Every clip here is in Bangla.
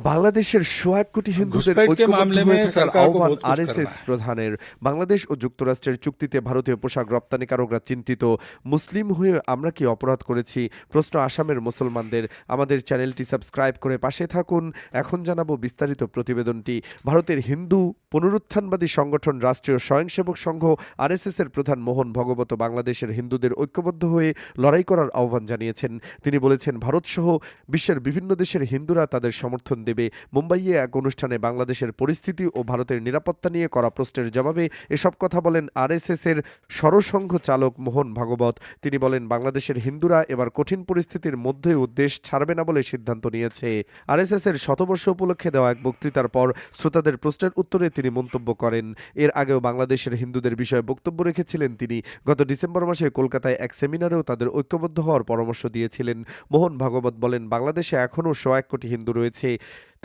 বাংলাদেশের ১০০ কোটি হিন্দুদের घुसपैठ के ঐক্যবদ্ধ मामले হয়ে में থাকার सरकार को আহ্বান बहुत कुछ करना আরএসএস है। প্রধানের। বাংলাদেশ ও যুক্তরাষ্ট্রের চুক্তিতে ভারতীয় পোশাক রপ্তানিকারকরা চিন্তিত। মুসলিম হয়ে আমরা কি অপরাধ করেছি? প্রশ্ন আসামের মুসলমানদের। আমাদের চ্যানেলটি সাবস্ক্রাইব করে পাশে থাকুন। এখন জানাবো বিস্তারিত প্রতিবেদনটি। ভারতের হিন্দু পুনরুত্থানবাদী সংগঠন রাষ্ট্রীয় স্বয়ংসেবক সংঘ আরএসএস এর প্রধান মোহন ভগবত বাংলাদেশের হিন্দুদের ঐক্যবদ্ধ হয়ে লড়াই করার আহ্বান জানিয়েছেন। তিনি বলেছেন, ভারতসহ বিশ্বের বিভিন্ন দেশের হিন্দুরা তাদের সমর্থন দেবে। মুম্বাইয়ে এক অনুষ্ঠানে বাংলাদেশের পরিস্থিতি ও ভারতের নিরাপত্তা নিয়ে করা প্রশ্নের জবাবে এসব কথা বলেন আরএসএস এর সরসংঘ চালক মোহন ভাগবত। তিনি বলেন, বাংলাদেশের হিন্দুরা এবার কঠিন পরিস্থিতির মধ্যেও দেশ ছাড়বে না বলে সিদ্ধান্ত নিয়েছে। আরএসএস এর শতবর্ষ উপলক্ষে দেওয়া এক বক্তৃতার পর শ্রোতাদের প্রশ্নের উত্তরে তিনি মন্তব্য করেন। এর আগেও বাংলাদেশের হিন্দুদের বিষয়ে বক্তব্য রেখেছিলেন তিনি। গত ডিসেম্বর মাসে কলকাতায় এক সেমিনারেও তাদের ঐক্যবদ্ধ হওয়ার পরামর্শ দিয়েছিলেন। মোহন ভাগবত বলেন, বাংলাদেশে এখনও ১০১ কোটি হিন্দু রয়েছে।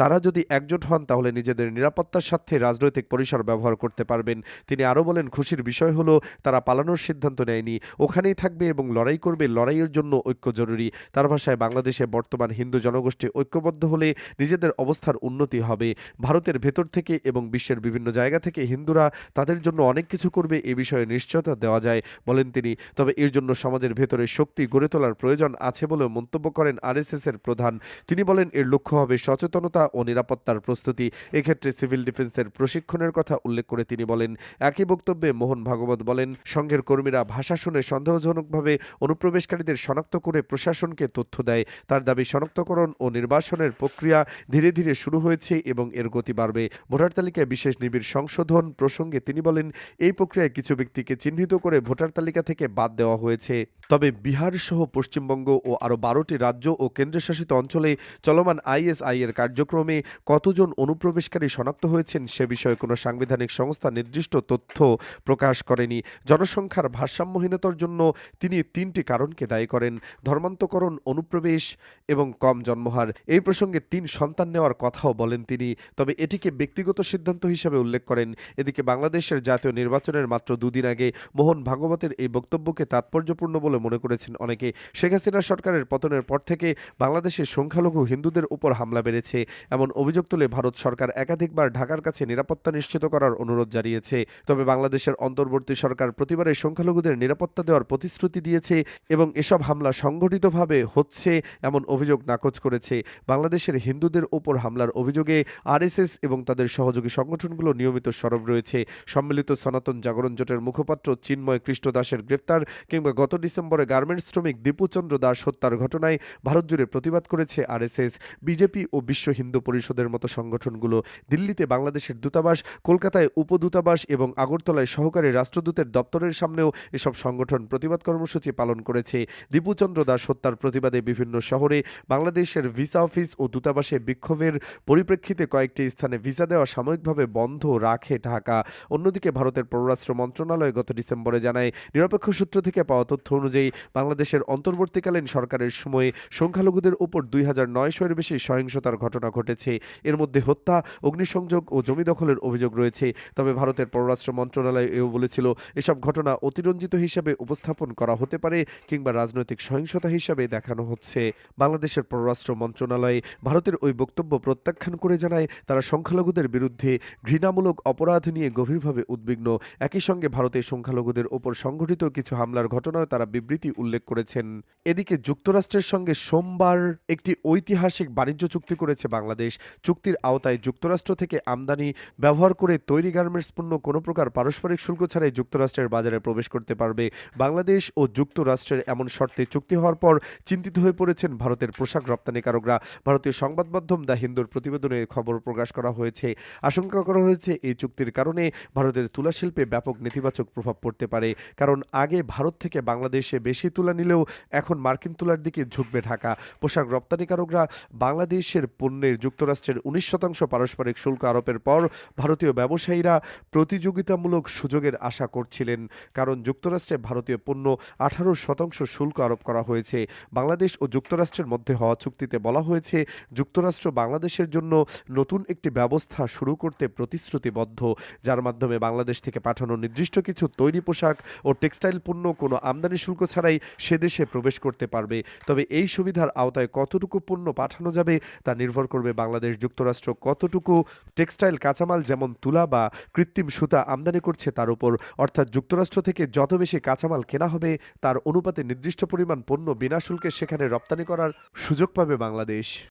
তারা যদি একজোট হন তাহলে নিজেদের নিরাপত্তার স্বার্থে রাজনৈতিক পরিসর ব্যবহার করতে পারবেন। তিনি আরও বলেন, খুশির বিষয় হলো তারা পালানোর সিদ্ধান্ত নেয়নি, ওখানেই থাকবে এবং লড়াই করবে। লড়াইয়ের জন্য ঐক্য জরুরি। তার ভাষায়, বাংলাদেশে বর্তমান হিন্দু জনগোষ্ঠী ঐক্যবদ্ধ হলে নিজেদের অবস্থার উন্নতি হবে। ভারতের ভেতর থেকে এবং বিশ্বের বিভিন্ন জায়গা থেকে হিন্দুরা তাদের জন্য অনেক কিছু করবে, এ বিষয়ে নিশ্চয়তা দেওয়া যায় বলেন তিনি। তবে এর জন্য সমাজের ভেতরে শক্তি গড়ে তোলার প্রয়োজন আছে বলেও মন্তব্য করেন আরএসএস এর প্রধান। তিনি বলেন, এর লক্ষ্য হবে সচেতনতা ও নিরাপত্তার প্রস্তুতি। এক্ষেত্রে সিভিল ডিফেন্সের প্রশিক্ষণের কথা উল্লেখ করে তিনি বলেন। একই বক্তব্যে মোহন ভাগবত বলেন, সংঘের কর্মীরা ভাষা শুনে সন্দেহজনকভাবে অনুপ্রবেশকারীদের শনাক্ত করে প্রশাসনকে তথ্য দেয়। তার দাবি, শনাক্তকরণ ও নির্বাসনের প্রক্রিয়া ধীরে ধীরে শুরু হয়েছে এবং এর গতি বাড়বে। ভোটার তালিকায় বিশেষ নিবিড় সংশোধন প্রসঙ্গে তিনি বলেন, এই প্রক্রিয়ায় কিছু ব্যক্তিকে চিহ্নিত করে ভোটার তালিকা থেকে বাদ দেওয়া হয়েছে। তবে বিহার সহ পশ্চিমবঙ্গ ও আরও ১২টি রাজ্য ও কেন্দ্রশাসিত অঞ্চলে চলমান আইএসআই এর কার্যক্রমে কতজন অনুপ্রবেশকারী শনাক্ত হয়েছেন সে বিষয়ে কোনো সাংবিধানিক সংস্থা নির্দিষ্ট তথ্য প্রকাশ করেনি। জনসংখ্যার ভারসাম্যহীনতার জন্য তিনি ৩টি কারণকে দায়ী করেন: ধর্মান্তকরণ, অনুপ্রবেশ এবং কম জন্মহার। এই প্রসঙ্গে ৩ সন্তান নেওয়ার কথাও বলেন তিনি, তবে এটিকে ব্যক্তিগত সিদ্ধান্ত হিসেবে উল্লেখ করেন। এদিকে বাংলাদেশের জাতীয় নির্বাচনের মাত্র দুদিন আগে মোহন ভাগবতের এই বক্তব্যকে তাৎপর্যপূর্ণ বলে মনে করেছেন অনেকে। শেখ হাসিনা সরকারের পতনের পর থেকে বাংলাদেশে সংখ্যালঘু হিন্দুদের উপর হামলা বেড়েছে, এমন অভিযোগ তুলে ভারত সরকার একাধিকবার ঢাকার কাছে নিরাপত্তা নিশ্চিত করার অনুরোধ জানিয়েছে। তবে বাংলাদেশের অন্তর্বর্তী সরকার প্রতিবারে সংখ্যালঘুদের নিরাপত্তা দেওয়ার প্রতিশ্রুতি দিয়েছে এবং এসব হামলা সংগঠিতভাবে হচ্ছে এমন অভিযোগ নাকচ করেছে। বাংলাদেশের হিন্দুদের উপর হামলার অভিযোগে আরএসএস এবং তাদের সহযোগী সংগঠনগুলো নিয়মিত সরব রয়েছে। সম্মিলিত সনাতন জাগরণ জোটের মুখপাত্র চিন্ময় কৃষ্ণ দাসের গ্রেফতার কিংবা গত ডিসেম্বরে গার্মেন্টস শ্রমিক দীপুচন্দ্র দাস হত্যার ঘটনায় ভারত জুড়ে প্রতিবাদ করেছে আরএসএস। বিজেপি ও বিশ্ব হিন্দু পরিষদের মতো সংগঠনগুলো দিল্লিতে বাংলাদেশের দূতাবাস, কলকাতায় উপদূতাবাস এবং আগরতলায় সহকারী রাষ্ট্রদূতের দপ্তরের সামনেও এসব সংগঠন প্রতিবাদ কর্মসূচি পালন করেছে। দীপুচন্দ্র দাস হত্যার প্রতিবাদে বিভিন্ন শহরে বাংলাদেশের ভিসা অফিস ও দূতাবাসে বিক্ষোভের পরিপ্রেক্ষিতে কয়েকটি স্থানে ভিসা দেওয়া সাময়িকভাবে বন্ধ রাখে ঢাকা। অন্যদিকে ভারতের পররাষ্ট্র মন্ত্রণালয় গত ডিসেম্বরে জানায়, নিরপেক্ষ সূত্র থেকে পাওয়া তথ্য অনুযায়ী বাংলাদেশের অন্তর্বর্তীকালীন সরকারের সময়ে সংখ্যালঘুদের উপর ২৯০০ এর বেশি সহিংসতার ঘটনা ঘটেছে। এর মধ্যে হত্যা, অগ্নিসংযোগ ও জমি দখলের অভিযোগ রয়েছে। তবে ভারতের পররাষ্ট্র মন্ত্রণালয় এও বলেছিল, এসব ঘটনা অতিরঞ্জিত হিসেবে উপস্থাপন করা হতে পারে কিংবা রাজনৈতিক সহিংসতা হিসেবে দেখানো হচ্ছে। বাংলাদেশের পররাষ্ট্র মন্ত্রণালয় ভারতের ওই বক্তব্য প্রত্যাখ্যান করে জানায়, তারা সংখ্যালঘুদের বিরুদ্ধে ঘৃণামূলক অপরাধ নিয়ে গভীরভাবে উদ্বিগ্ন। একই সঙ্গে ভারতের সংখ্যালঘুদের ওপর সংঘটিত কিছু হামলার ঘটনায় তারা বিবৃতি উল্লেখ করেছেন। এদিকে যুক্তরাষ্ট্রের সঙ্গে সোমবার একটি ঐতিহাসিক বাণিজ্য চুক্তি করেছে বাংলাদেশ। চুক্তির আওতায় যুক্তরাষ্ট্র থেকে আমদানি ব্যবহার করে তৈরি গার্মেন্টস পণ্য কোনো প্রকার পারস্পরিক শুল্ক ছাড়াই যুক্তরাষ্ট্রের বাজারে প্রবেশ করতে পারবে। বাংলাদেশ ও যুক্তরাষ্ট্রের এমন শর্তে চুক্তি হওয়ার পর চিন্তিত হয়ে পড়েছেন ভারতের পোশাক রপ্তানিকারকরা। ভারতীয় সংবাদ মাধ্যম দ্য হিন্দুর প্রতিবেদনে খবর প্রকাশ করা হয়েছে। আশঙ্কা করা হয়েছে, এই চুক্তির কারণে ভারতের তুলা শিল্পে ব্যাপক নেতিবাচক প্রভাব পড়তে পারে। কারণ আগে ভারত থেকে বাংলাদেশে বেশি তুলা নিলেও এখন মার্কিন তুলার দিকে ঝুঁকবে ঢাকা। পোশাক রপ্তানিকারকরা বাংলাদেশের পণ্যের যুক্তরাষ্ট্রের ১৯% পারস্পরিক শুল্ক আরোপের পর ভারতীয় ব্যবসায়ীরা প্রতিযোগিতামূলক সুযোগের আশা করছিলেন, কারণ যুক্তরাষ্ট্রে ভারতীয় পণ্য ১৮% শুল্ক আরোপ করা হয়েছে। বাংলাদেশ ও যুক্তরাষ্ট্রের মধ্যে হওয়া চুক্তিতে বলা হয়েছে, যুক্তরাষ্ট্র বাংলাদেশের জন্য নতুন একটি ব্যবস্থা শুরু করতে প্রতিশ্রুতিবদ্ধ, যার মাধ্যমে বাংলাদেশ থেকে পাঠানো নির্দিষ্ট কিছু তৈরি পোশাক ও টেক্সটাইল পণ্য কোনো আমদানি শুল্ক ছাড়াই সে দেশে প্রবেশ করতে পারবে। তবে এই সুবিধার আওতায় কতটুকু পণ্য পাঠানো যাবে তা নির্ভর করবে করবে বাংলাদেশ। যুক্তরাষ্ট্র কতটুকু টেক্সটাইল কাঁচামাল যেমন তুলা বা কৃত্রিম সুতা আমদানি করছে তার উপর, অর্থাৎ যুক্তরাষ্ট্র থেকে যত বেশি কাঁচামাল কেনা হবে তার অনুপাতে নির্দিষ্ট পরিমাণ পণ্য বিনা শুল্কে সেখানে রপ্তানি করার সুযোগ পাবে বাংলাদেশ।